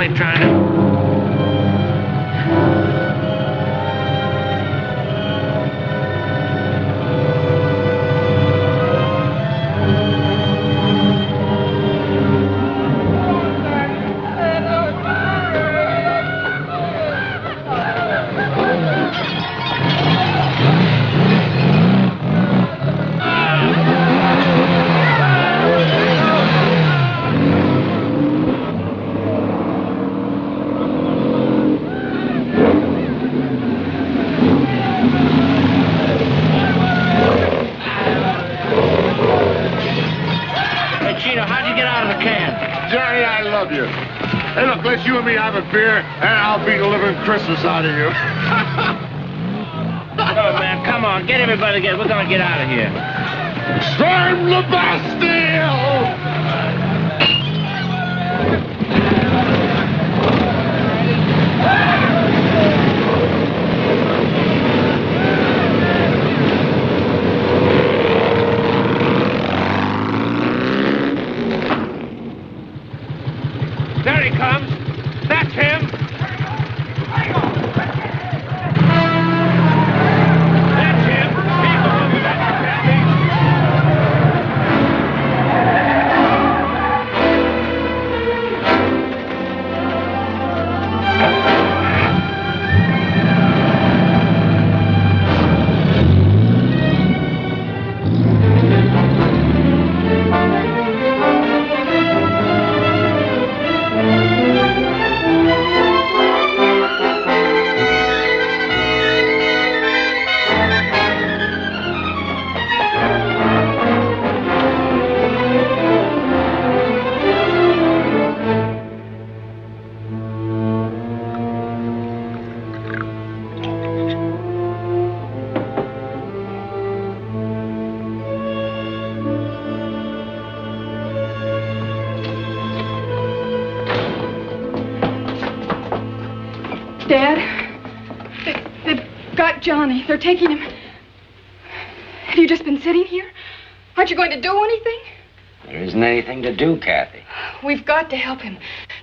only trying to... Johnny, I love you. Hey, look, let's you and me have a beer, and I'll beat the living Christmas out of you. Oh, man, come on. Get everybody together. We're going to get out of here. Storm the Bastille! There he comes. That's him. That's him. He's the one with that candy. Dad, they've got Johnny. They're taking him. Have you just been sitting here? Aren't you going to do anything? There isn't anything to do, Kathy. We've got to help him.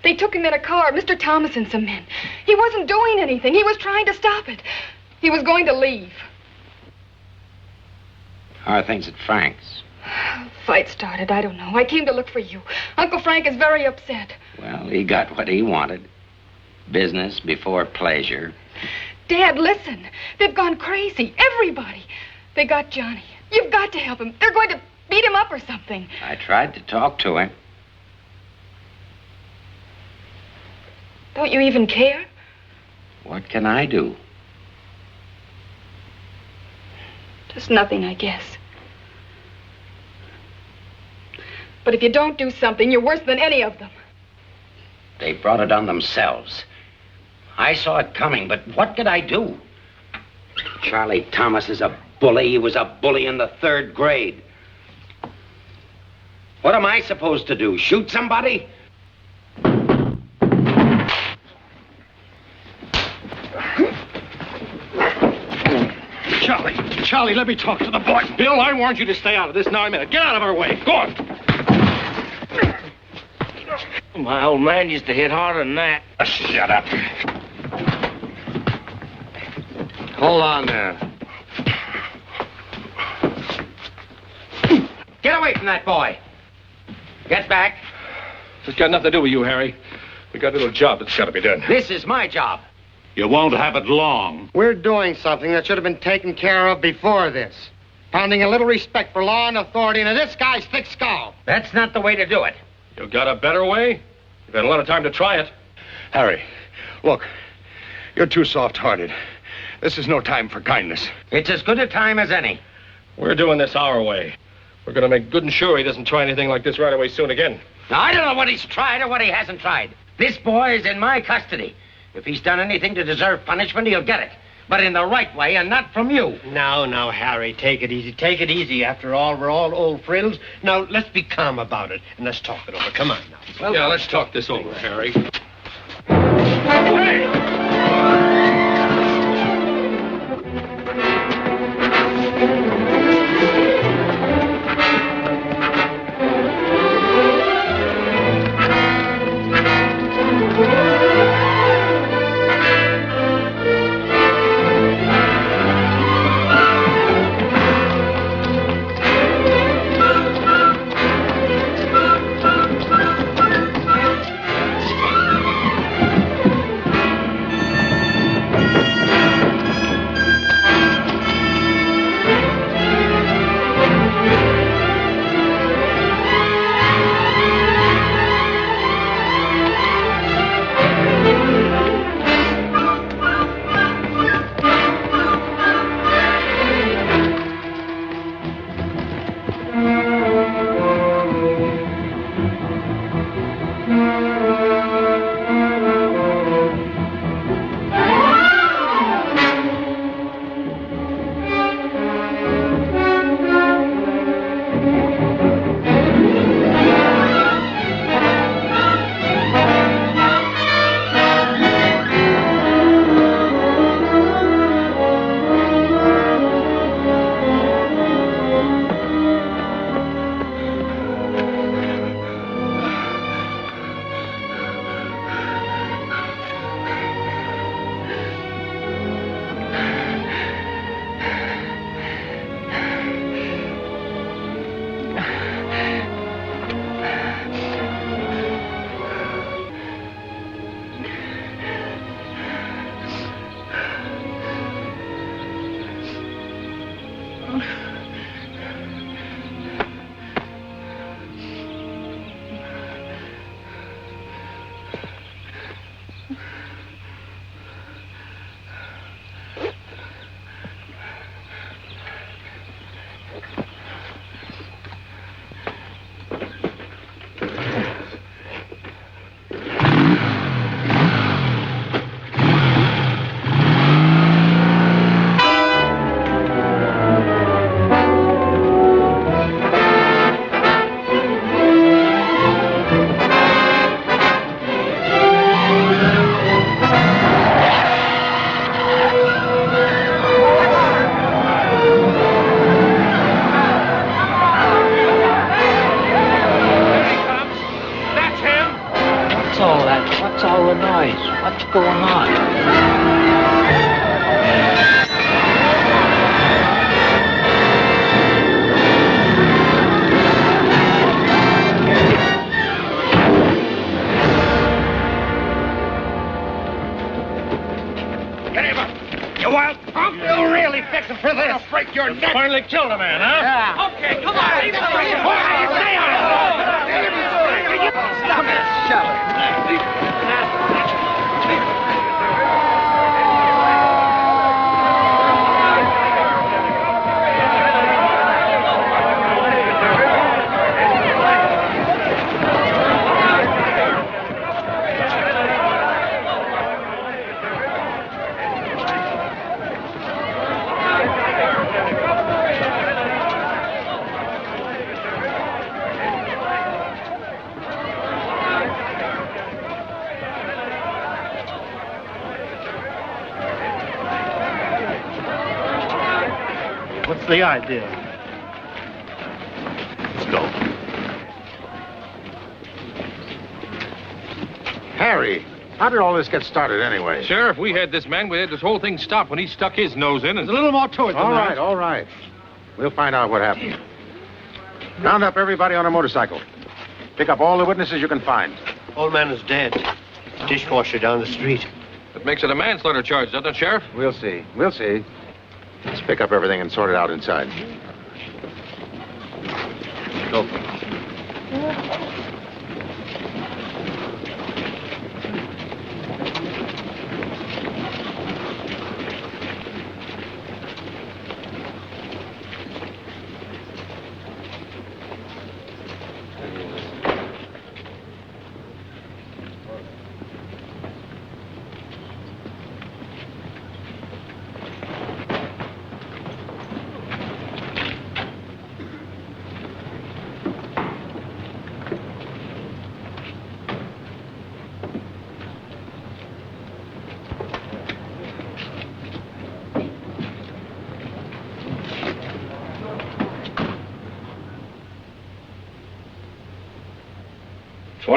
They took him in a car, Mr. Thomas and some men. He wasn't doing anything. He was trying to stop it. He was going to leave. How are things at Frank's? Fight started. I don't know. I came to look for you. Uncle Frank is very upset. Well, he got what he wanted. Business before pleasure. Dad, listen. They've gone crazy. Everybody. They got Johnny. You've got to help him. They're going to beat him up or something. I tried to talk to him. Don't you even care? What can I do? Just nothing, I guess. But if you don't do something, you're worse than any of them. They brought it on themselves. I saw it coming, but what could I do? Charlie Thomas is a bully. He was a bully in the 3rd grade. What am I supposed to do? Shoot somebody? Charlie, let me talk to the boy. Bill, I warned you to stay out of this now a minute. Get out of our way. Go on. My old man used to hit harder than that. Shut up. Hold on there. Get away from that boy. Get back. It's got nothing to do with you, Harry. We got a little job that's got to be done. This is my job. You won't have it long. We're doing something that should have been taken care of before this. Pounding a little respect for law and authority into this guy's thick skull. That's not the way to do it. You got a better way? You've had a lot of time to try it. Harry, look, you're too soft-hearted. This is no time for kindness. It's as good a time as any. We're doing this our way. We're going to make good and sure he doesn't try anything like this right away soon again. Now, I don't know what he's tried or what he hasn't tried. This boy is in my custody. If he's done anything to deserve punishment, he'll get it. But in the right way and not from you. Now, Harry, take it easy. Take it easy. After all, we're all old friends. Now, let's be calm about it, and let's talk it over. Come on, now. Well, yeah, let's talk this over, Harry. Hey! favor. You wild punk! You're really fixing for this. I'll break your neck. Finally killed a man, huh? Yeah. Okay, come on. Stop it. Shut it. What's the idea? Let's go. Harry, how did all this get started anyway? Sheriff, we had this man. We had this whole thing stopped when he stuck his nose in. And There's a little more to it than that. All right. We'll find out what happened. Round up everybody on a motorcycle. Pick up all the witnesses you can find. Old man is dead. Dishwasher down the street. that makes it a manslaughter charge, doesn't it, Sheriff? We'll see. Let's pick up everything and sort it out inside. Go.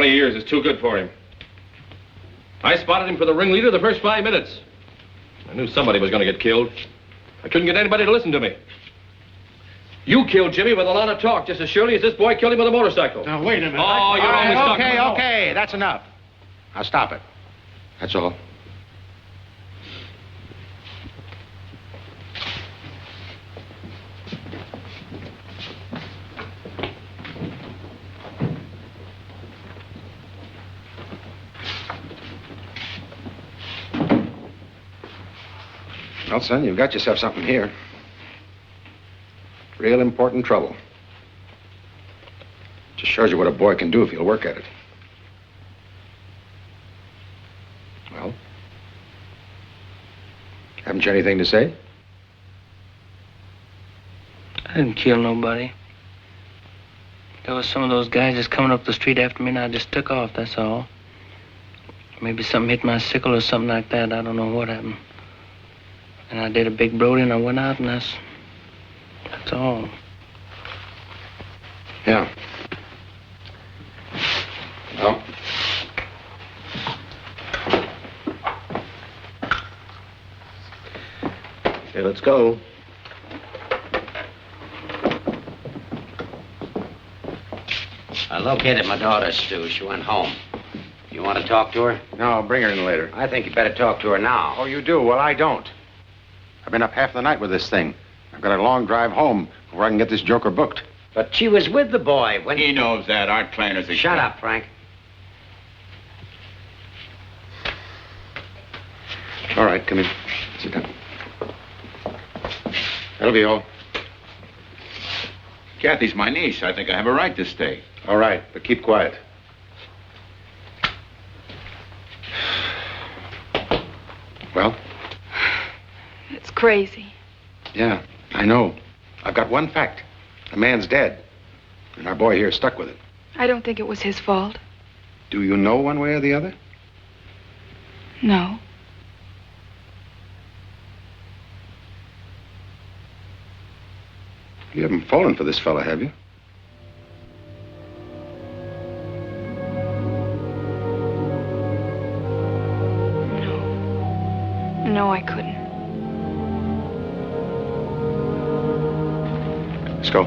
Years is too good for him. I spotted him for the ringleader the first 5 minutes. I knew somebody was going to get killed. I couldn't get anybody to listen to me. You killed Jimmy with a lot of talk just as surely as this boy killed him with a motorcycle. Now, wait a minute. Oh, you're always talking. Okay, that's enough. Now stop it. That's all. Well, son, you've got yourself something here. Real important trouble. Just shows you what a boy can do if he'll work at it. Well? Haven't you anything to say? I didn't kill nobody. There was some of those guys just coming up the street after me, and I just took off, that's all. Maybe something hit my sickle or something like that. I don't know what happened. And I did a big Brody, and I went out, and that's all. Yeah. Well. Okay, let's go. I located my daughter, Stu. She went home. You want to talk to her? No, bring her in later. I think you better talk to her now. Oh, you do? Well, I don't. I've been up half the night with this thing. I've got a long drive home before I can get this joker booked. But she was with the boy when... He knows that. Aren't plain as a... Shut up, Frank. All right, come in. Sit down. That'll be all. Kathy's my niece. I think I have a right to stay. All right, but keep quiet. Well? It's crazy. Yeah, I know. I've got one fact. The man's dead. And our boy here is stuck with it. I don't think it was his fault. Do you know one way or the other? No. You haven't fallen for this fella, have you? No, I couldn't. Let's go.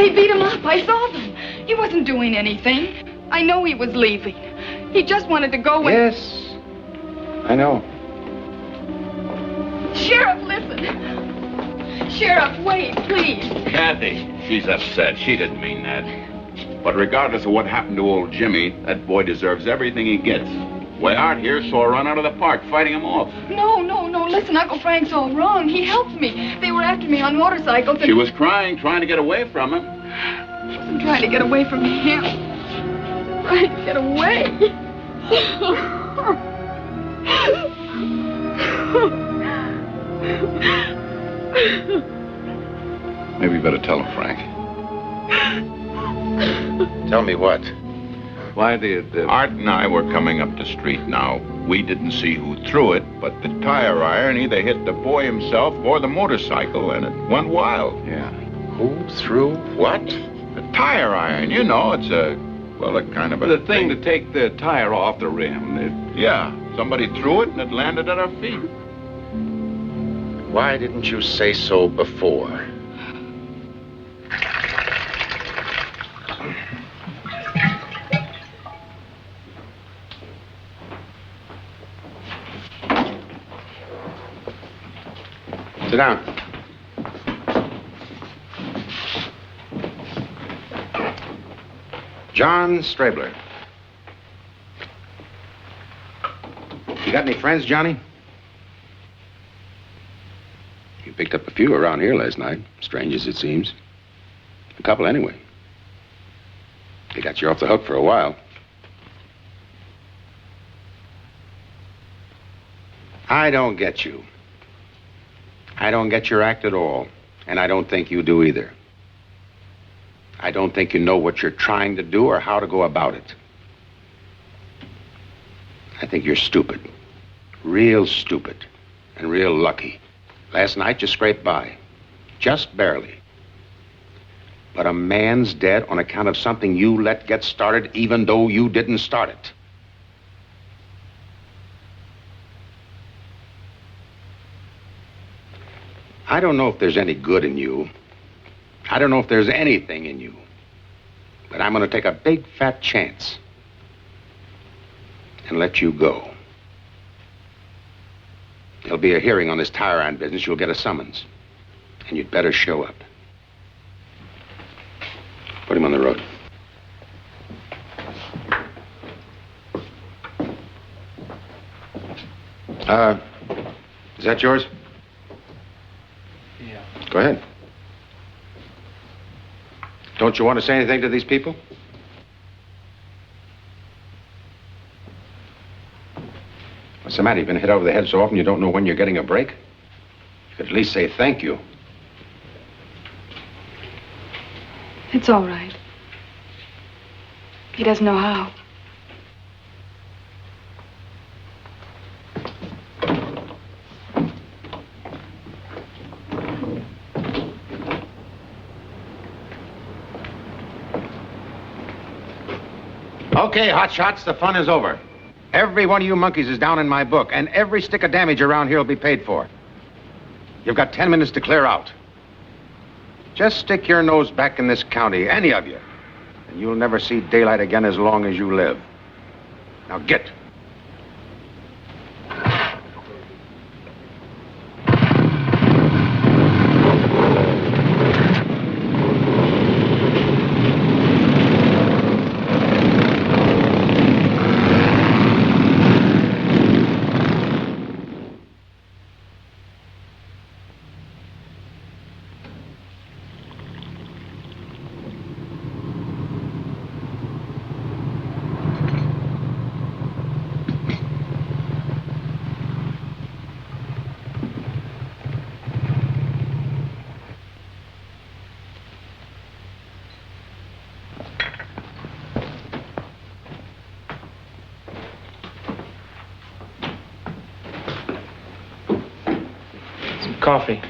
They beat him up. I saw them. He wasn't doing anything. I know he was leaving. He just wanted to go and... Yes, I know. Sheriff, listen. Sheriff, wait, please. Kathy, she's upset. She didn't mean that. But regardless of what happened to old Jimmy, that boy deserves everything he gets. Way out here saw her run out of the park, fighting him off. No. Listen, Uncle Frank's all wrong. He helped me. They were after me on motorcycles and... She was crying, trying to get away from him. I wasn't trying to get away from him. Trying to get away. Maybe you better tell him, Frank. Tell me what? Why, Art and I were coming up the street now. We didn't see who threw it, but the tire iron either hit the boy himself or the motorcycle, and it went wild. Yeah. Who threw what? The tire iron, you know, it's a kind of a... The thing to take the tire off the rim. Yeah, somebody threw it and it landed at our feet. Why didn't you say so before? Sit down. John Strabler. You got any friends, Johnny? You picked up a few around here last night, strange as it seems. A couple anyway. They got you off the hook for a while. I don't get you. I don't get your act at all, and I don't think you do either. I don't think you know what you're trying to do or how to go about it. I think you're stupid. Real stupid. And real lucky. Last night you scraped by. Just barely. But a man's dead on account of something you let get started even though you didn't start it. I don't know if there's any good in you. I don't know if there's anything in you. But I'm going to take a big fat chance and let you go. There'll be a hearing on this tire iron business. You'll get a summons. And you'd better show up. Put him on the road. Is that yours? Yeah. Go ahead. Don't you want to say anything to these people? What's the matter? You've been hit over the head so often you don't know when you're getting a break? You could at least say thank you. It's all right. He doesn't know how. Okay, hotshots, the fun is over. Every one of you monkeys is down in my book, and every stick of damage around here will be paid for. You've got 10 minutes to clear out. Just stick your nose back in this county, any of you, and you'll never see daylight again as long as you live. Now get. Coffee.